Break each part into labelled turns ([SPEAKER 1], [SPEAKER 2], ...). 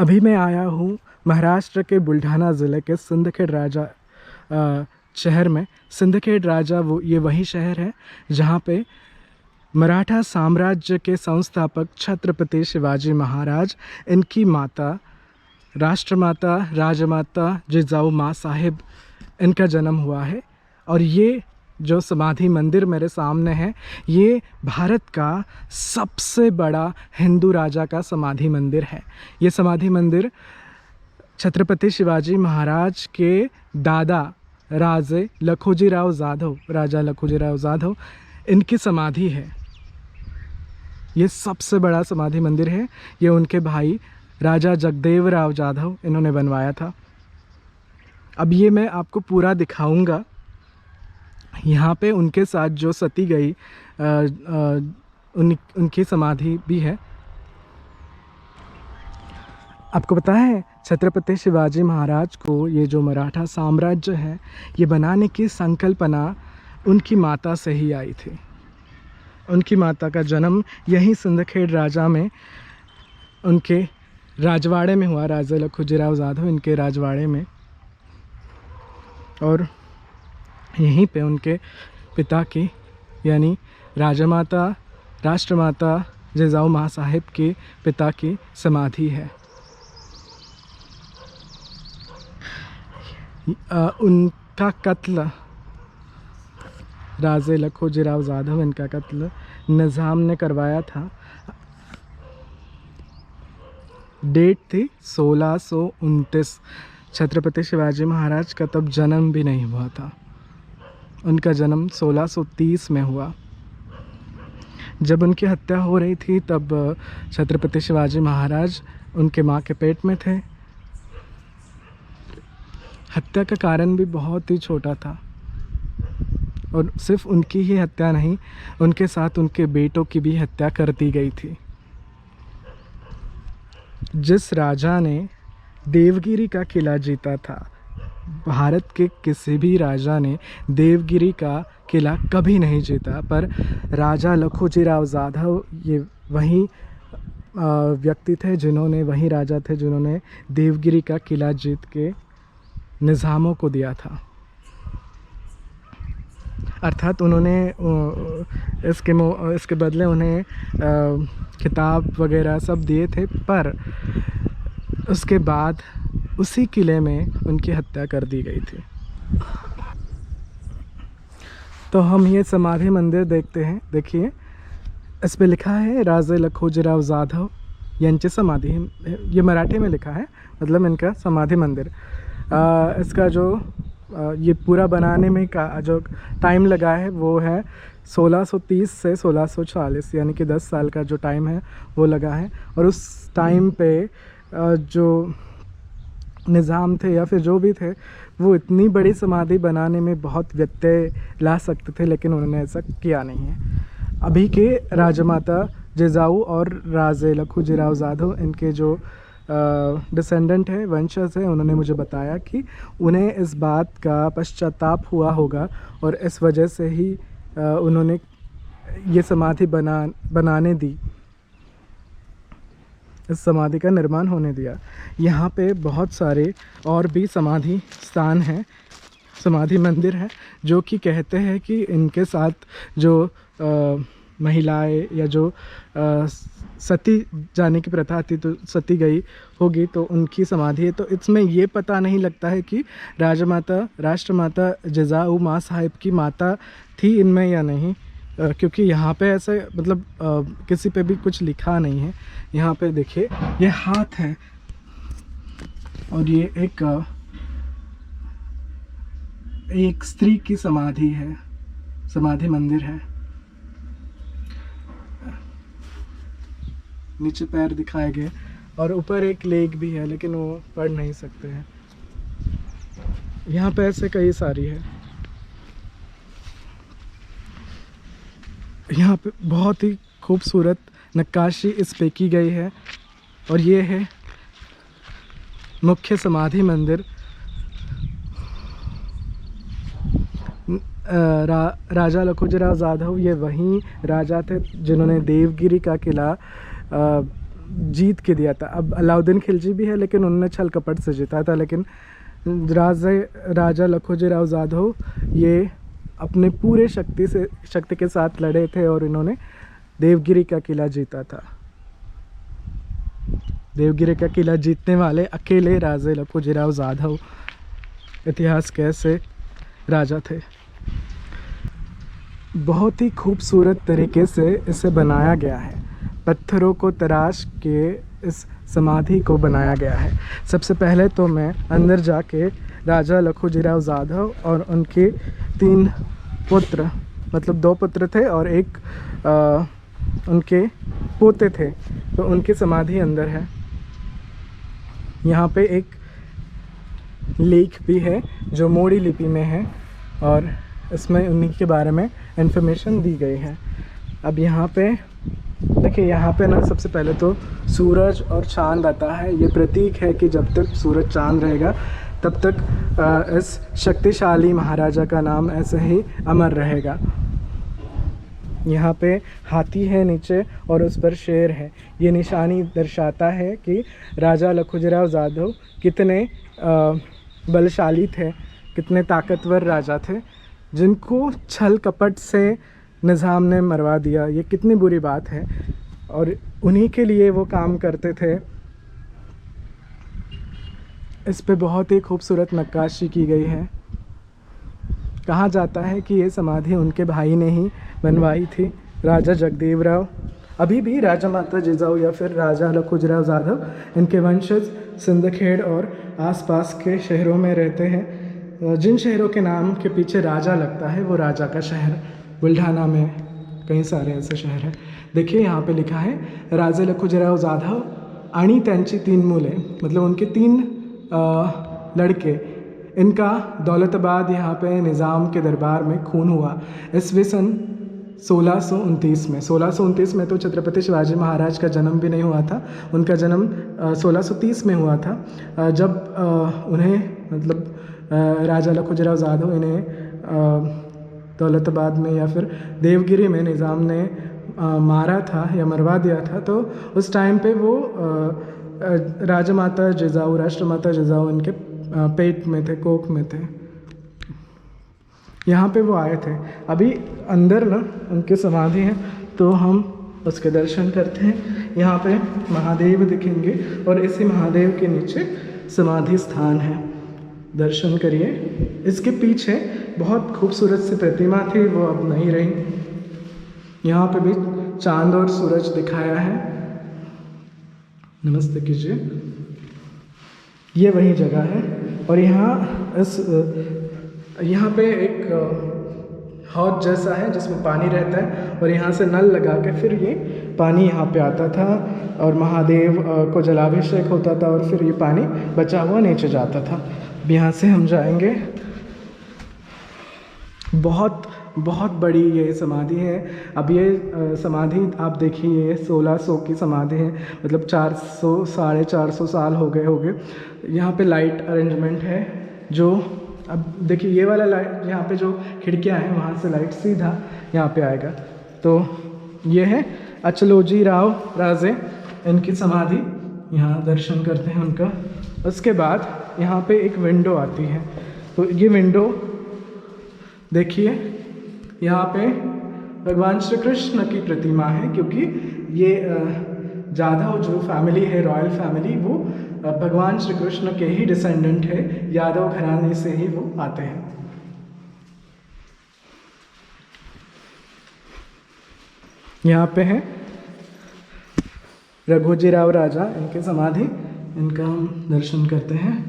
[SPEAKER 1] अभी मैं आया हूँ महाराष्ट्र के बुल्ढाना ज़िले के सिंदखेड राजा शहर में। सिंदखेड राजा ये वही शहर है जहाँ पे मराठा साम्राज्य के संस्थापक छत्रपति शिवाजी महाराज, इनकी माता राष्ट्रमाता राजमाता जिजाऊ माँ साहिब, इनका जन्म हुआ है। और ये जो समाधि मंदिर मेरे सामने है, ये भारत का सबसे बड़ा हिंदू राजा का समाधि मंदिर है। ये समाधि मंदिर छत्रपति शिवाजी महाराज के दादा राजा लखोजीराव जाधव इनकी समाधि है। ये सबसे बड़ा समाधि मंदिर है। ये उनके भाई राजा जगदेवराव जाधव इन्होंने बनवाया था। अब ये मैं आपको पूरा दिखाऊंगा। यहाँ पे उनके साथ जो सती गई उनकी समाधि भी है। आपको पता है छत्रपति शिवाजी महाराज को ये जो मराठा साम्राज्य है, ये बनाने की संकल्पना उनकी माता से ही आई थी। उनकी माता का जन्म यहीं सिंदखेड राजा में उनके राजवाड़े में हुआ, राजा लखोजीराव जाधव इनके राजवाड़े में। और यहीं पे उनके पिता की यानी राजमाता राष्ट्रमाता जिजाऊ माँ साहिब के पिता की समाधि है। उनका कत्ल, राजा लखोजीराव जाधव इनका कत्ल निज़ाम ने करवाया था। डेट थी 1629। छत्रपति शिवाजी महाराज का तब जन्म भी नहीं हुआ था। उनका जन्म 1630 में हुआ। जब उनकी हत्या हो रही थी तब छत्रपति शिवाजी महाराज उनके माँ के पेट में थे। हत्या का कारण भी बहुत ही छोटा था। और सिर्फ उनकी ही हत्या नहीं, उनके साथ उनके बेटों की भी हत्या कर दी गई थी। जिस राजा ने देवगिरी का किला जीता था, भारत के किसी भी राजा ने देवगिरी का किला कभी नहीं जीता, पर राजा लखोजीराव जाधव ये वही व्यक्ति थे जिन्होंने, वही राजा थे जिन्होंने देवगिरी का किला जीत के निज़ामों को दिया था। अर्थात उन्होंने इसके बदले उन्हें खिताब वगैरह सब दिए थे, पर उसके बाद उसी किले में उनकी हत्या कर दी गई थी। तो हम ये समाधि मंदिर देखते हैं। देखिए, इस पे लिखा है राजा लखोजीराव जाधव यांची समाधि। ये मराठी में लिखा है, मतलब इनका समाधि मंदिर। इसका जो ये पूरा बनाने में का जो टाइम लगा है वो है 1630 से 1640, यानी कि 10 साल का जो टाइम है वो लगा है। और उस टाइम पे जो निज़ाम थे या फिर जो भी थे, वो इतनी बड़ी समाधि बनाने में बहुत व्यत्यय ला सकते थे, लेकिन उन्होंने ऐसा किया नहीं है। अभी के राजमाता जिजाऊ और राजा लखोजीराव जाधव, इनके जो डिसेंडेंट है, वंशज है, उन्होंने मुझे बताया कि उन्हें इस बात का पश्चाताप हुआ होगा और इस वजह से ही उन्होंने ये समाधि बनाने दी, इस समाधि का निर्माण होने दिया। यहाँ पे बहुत सारे और भी समाधि स्थान हैं, समाधि मंदिर हैं, जो कि कहते हैं कि इनके साथ जो महिलाएं या जो सती जाने की प्रथा थी, तो सती गई होगी तो उनकी समाधि है। तो इसमें ये पता नहीं लगता है कि राष्ट्रमाता जिजाऊ माँ साहिब की माता थी इनमें या नहीं, क्योंकि यहाँ पे ऐसे मतलब किसी पे भी कुछ लिखा नहीं है। यहाँ पे देखिए, ये हाथ है और ये एक स्त्री की समाधि है, समाधि मंदिर है। नीचे पैर दिखाए गए और ऊपर एक लेग भी है, लेकिन वो पढ़ नहीं सकते हैं। यहाँ पे ऐसे कई सारी है। यहाँ पे बहुत ही खूबसूरत नक्काशी इस पे की गई है। और ये है मुख्य समाधि मंदिर। राजा लखोजीराव जाधव ये वही राजा थे जिन्होंने देवगिरी का किला जीत के दिया था। अब अलाउद्दीन खिलजी भी है, लेकिन उन्होंने छल कपट से जीता था। लेकिन राजा लखोजी राव जाधव ये अपने पूरे शक्ति के साथ लड़े थे और इन्होंने देवगिरी का किला जीता था। देवगिरी का किला जीतने वाले अकेले राजा लखोजी राव जाधव इतिहास के ऐसे राजा थे। बहुत ही खूबसूरत तरीके से इसे बनाया गया है। पत्थरों को तराश के इस समाधि को बनाया गया है। सबसे पहले तो मैं अंदर जाके राजा लखोजी राव जाधव और उनके 3 पुत्र, मतलब 2 पुत्र थे और एक उनके पोते थे, तो उनकी समाधि अंदर है। यहाँ पे एक लेख भी है जो मोड़ी लिपि में है और इसमें उन्हीं के बारे में इन्फॉर्मेशन दी गई है। अब यहाँ पे देखिए, यहाँ पे ना सबसे पहले तो सूरज और चांद आता है। ये प्रतीक है कि जब तक सूरज चांद रहेगा तब तक इस शक्तिशाली महाराजा का नाम ऐसे ही अमर रहेगा। यहाँ पे हाथी है नीचे और उस पर शेर है। ये निशानी दर्शाता है कि राजा लखोजी राव जाधव कितने बलशाली थे, कितने ताकतवर राजा थे, जिनको छल कपट से निज़ाम ने मरवा दिया। ये कितनी बुरी बात है और उन्हीं के लिए वो काम करते थे। इस पे बहुत ही खूबसूरत नक्काशी की गई है। कहा जाता है कि ये समाधि उनके भाई ने ही बनवाई थी, राजा जगदेव राव। अभी भी राजा माता जिजाऊ या फिर राजा लखोजी राव जाधव, इनके वंशज सिंदखेड़ और आसपास के शहरों में रहते हैं। जिन शहरों के नाम के पीछे राजा लगता है वो राजा का शहर, बुल्ढाना में कई सारे ऐसे शहर हैं। देखिए यहाँ पे लिखा है राजा लखोजी राव जाधव आणि त्यांची 3 मुले, मतलब उनके 3 लड़के। इनका दौलताबाद यहाँ पे निज़ाम के दरबार में खून हुआ ईस्वी सन 1629 में। 1629 में तो छत्रपति शिवाजी महाराज का जन्म भी नहीं हुआ था। उनका जन्म 1630 में हुआ था, जब उन्हें मतलब राजा लखोजी राव जाधव इन्हें दौलताबाद में या फिर देवगिरी में निज़ाम ने मारा था या मरवा दिया था। तो उस टाइम पे वो राजमाता जिजाऊ, राष्ट्रमाता जिजाऊ इनके पेट में थे, कोख में थे। यहाँ पे वो आए थे। अभी अंदर ना उनकी समाधि है, तो हम उसके दर्शन करते हैं। यहाँ पे महादेव दिखेंगे और इसी महादेव के नीचे समाधि स्थान है, दर्शन करिए। इसके पीछे बहुत खूबसूरत सी प्रतिमा थी, वो अब नहीं रही। यहाँ पे भी चांद और सूरज दिखाया है। नमस्ते कीजिए। ये वही जगह है और यहाँ पे एक हौद जैसा है जिसमें पानी रहता है और यहाँ से नल लगा के फिर ये पानी यहाँ पे आता था और महादेव को जलाभिषेक होता था और फिर ये पानी बचा हुआ नीचे जाता था। अब यहाँ से हम जाएंगे। बहुत बड़ी ये समाधि है। अब ये समाधि आप देखिए 1600 की समाधि है, मतलब 400 450 साल हो गए। यहाँ पे लाइट अरेंजमेंट है जो, अब देखिए ये वाला लाइट, यहाँ पे जो खिड़कियाँ हैं वहाँ से लाइट सीधा यहाँ पे आएगा। तो ये है अचलोजी राव राजे, इनकी समाधि। यहाँ दर्शन करते हैं उनका। उसके बाद यहाँ पे एक विंडो आती है, तो ये विंडो देखिए, यहाँ पे भगवान श्री कृष्ण की प्रतिमा है, क्योंकि ये जाधव जो फैमिली है, रॉयल फैमिली, वो भगवान श्री कृष्ण के ही डिसेंडेंट है, यादव घराने से ही वो आते हैं। यहाँ पे है रघोजी राव राजा, इनके समाधि, इनका हम दर्शन करते हैं।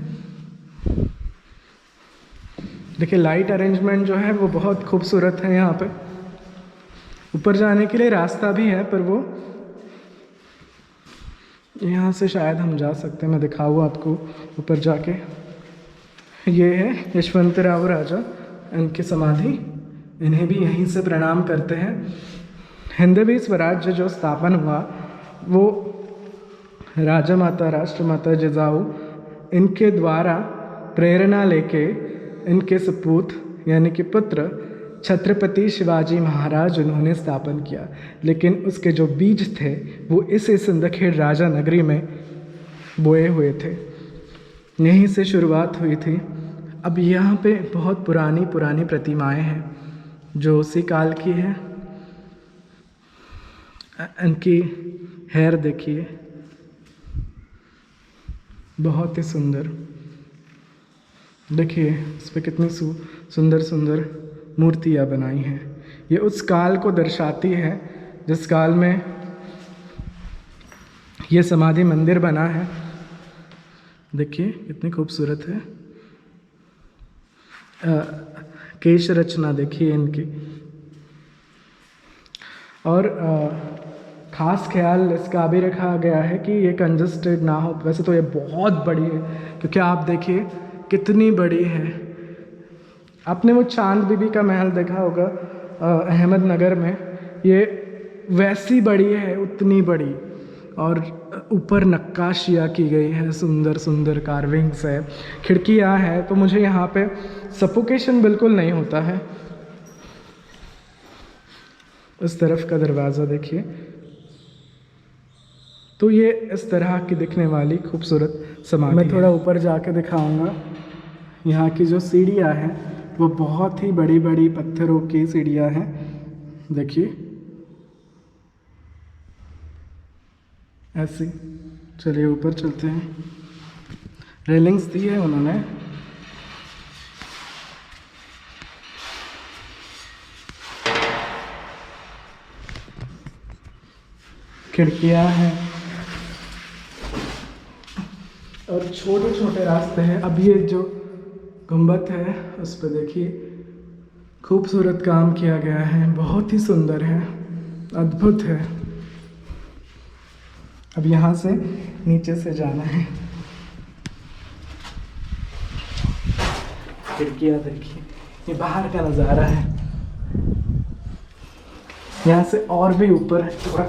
[SPEAKER 1] देखिए लाइट अरेंजमेंट जो है वो बहुत खूबसूरत है। यहाँ पे ऊपर जाने के लिए रास्ता भी है, पर वो यहाँ से शायद हम जा सकते हैं, मैं दिखाऊँ आपको ऊपर जाके। ये है यशवंतराव राजा, इनकी समाधि, इन्हें भी यहीं से प्रणाम करते हैं। हिंदवी स्वराज्य जो स्थापन हुआ वो राजा माता, राष्ट्रमाता जिजाऊ, इनके द्वारा प्रेरणा लेके इनके सपूत यानी कि पुत्र छत्रपति शिवाजी महाराज उन्होंने स्थापन किया, लेकिन उसके जो बीज थे वो इस सिंदखेड़ राजा नगरी में बोए हुए थे। यहीं से शुरुआत हुई थी। अब यहाँ पे बहुत पुरानी पुरानी प्रतिमाएं हैं जो उसी काल की है। इनकी हेयर देखिए, बहुत ही सुंदर। देखिए इस पर कितनी सुंदर सुंदर मूर्तियाँ बनाई हैं। ये उस काल को दर्शाती है जिस काल में ये समाधि मंदिर बना है। देखिए कितनी खूबसूरत है। केश रचना देखिए इनकी। और ख़ास ख्याल इसका भी रखा गया है कि ये कंजस्टेड ना हो। वैसे तो ये बहुत बड़ी है, क्योंकि आप देखिए कितनी बड़ी है। आपने वो चांद बीबी का महल देखा होगा अहमदनगर में, ये वैसी बड़ी है, उतनी बड़ी। और ऊपर नक्काशियाँ की गई है, सुंदर सुंदर कार्विंग्स है, खिड़कियाँ हैं, तो मुझे यहाँ पे सफोकेशन बिल्कुल नहीं होता है। इस तरफ का दरवाज़ा देखिए। तो ये इस तरह की दिखने वाली खूबसूरत समाधि। मैं थोड़ा ऊपर जाके दिखाऊंगा। यहाँ की जो सीढ़ियाँ हैं वो बहुत ही बड़ी बड़ी पत्थरों की सीढ़ियाँ हैं। देखिए ऐसी। चलिए ऊपर चलते हैं। रेलिंग्स दी है उन्होंने। खिड़कियाँ हैं और छोटे छोटे रास्ते हैं। अब ये जो गुंबद है उस पर देखिए खूबसूरत काम किया गया है, बहुत ही सुंदर है, अद्भुत है। अब यहाँ से नीचे से जाना है। खिड़कियाँ देखिए, ये बाहर का नज़ारा है। यहाँ से और भी ऊपर है थोड़ा।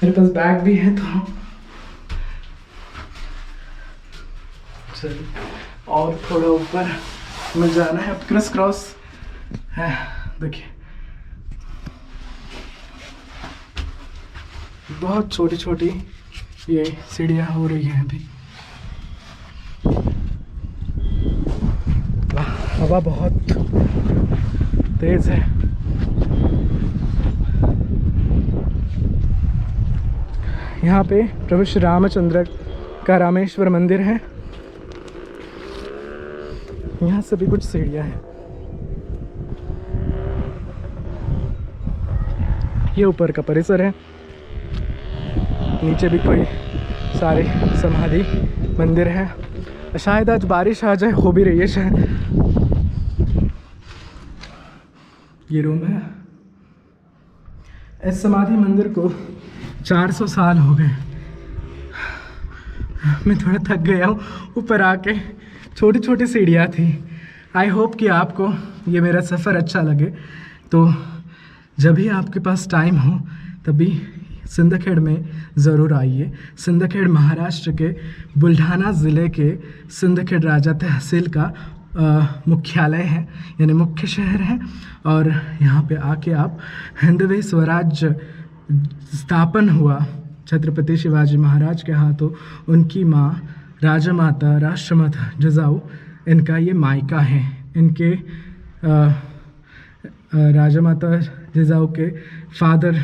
[SPEAKER 1] मेरे पास बैग भी है तो चलिए और थोड़ा ऊपर में जाना है। अब क्रिस क्रॉस है, देखिए बहुत छोटी छोटी ये सीढ़ियाँ हो रही हैं अभी। हवा बहुत तेज है। यहाँ पे प्रभु श्री रामचंद्र का रामेश्वर मंदिर है। यहाँ से भी कुछ सीढ़ियाँ हैं। ये ऊपर का परिसर है। नीचे भी कोई सारे समाधि मंदिर है। शायद आज बारिश आ जाए, हो भी रही है शायद। ये रूम है। इस समाधि मंदिर को 400 साल हो गए। मैं थोड़ा थक गया हूँ। ऊपर आके छोटी छोटी सीढ़ियाँ थी। आई होप कि आपको ये मेरा सफ़र अच्छा लगे। तो जब भी आपके पास टाइम हो तभी सिंदखेड़ में ज़रूर आइए। सिंदखेड़ महाराष्ट्र के बुल्ढाना ज़िले के सिंदखेड़ राजा तहसील का मुख्यालय है, यानी मुख्य शहर है। और यहाँ पे आके आप हिंदवी स्वराज्य स्थापन हुआ छत्रपति शिवाजी महाराज के हाथों। उनकी माँ राजमाता राष्ट्रमाता जिजाऊ, इनका ये मायका है। इनके राजमाता जिजाऊ के फादर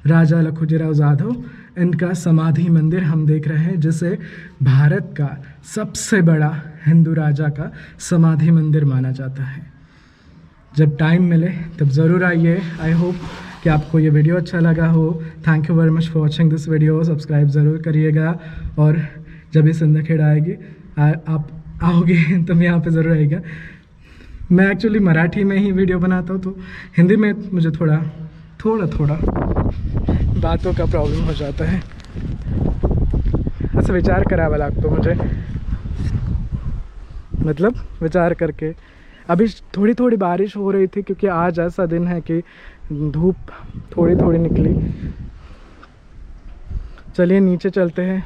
[SPEAKER 1] राजा लखुजीराव जाधव, इनका समाधि मंदिर हम देख रहे हैं, जिसे भारत का सबसे बड़ा हिंदू राजा का समाधि मंदिर माना जाता है। जब टाइम मिले तब ज़रूर आइए। आई होप कि आपको ये वीडियो अच्छा लगा हो। Thank you very much for watching this video. Subscribe ज़रूर करिएगा। और जब ये सिंदखेड़ आएगी आप आओगे तो मैं यहाँ पे ज़रूर आएगा। मैं एक्चुअली मराठी में ही वीडियो बनाता हूँ, तो हिंदी में मुझे थोड़ा बातों का प्रॉब्लम हो जाता है। ऐसा विचार करावा लागतो मुझे, मतलब विचार करके। अभी थोड़ी थोड़ी बारिश हो रही थी, क्योंकि आज ऐसा दिन है कि धूप थोड़ी थोड़ी निकली। चलिए नीचे चलते हैं।